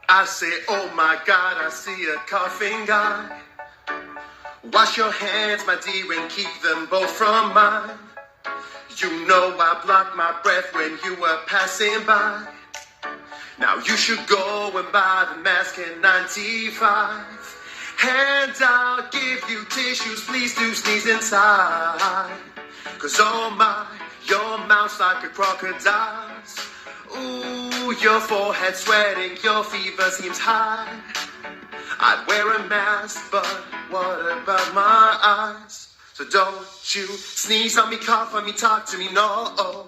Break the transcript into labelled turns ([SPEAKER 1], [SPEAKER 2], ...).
[SPEAKER 1] I say, oh my God, I see a coughing guy. Wash your hands, my dear, and keep them both from mine. You know I blocked my breath when you were passing by. Now you should go and buy the mask in 95. And I'll give you tissues, please do sneeze inside. Cause oh my, your mouth's like a crocodile's. Ooh, your forehead sweating, your fever seems high. I'd wear a mask, but what about my eyes? So don't you sneeze on me, cough on me, talk to me, no.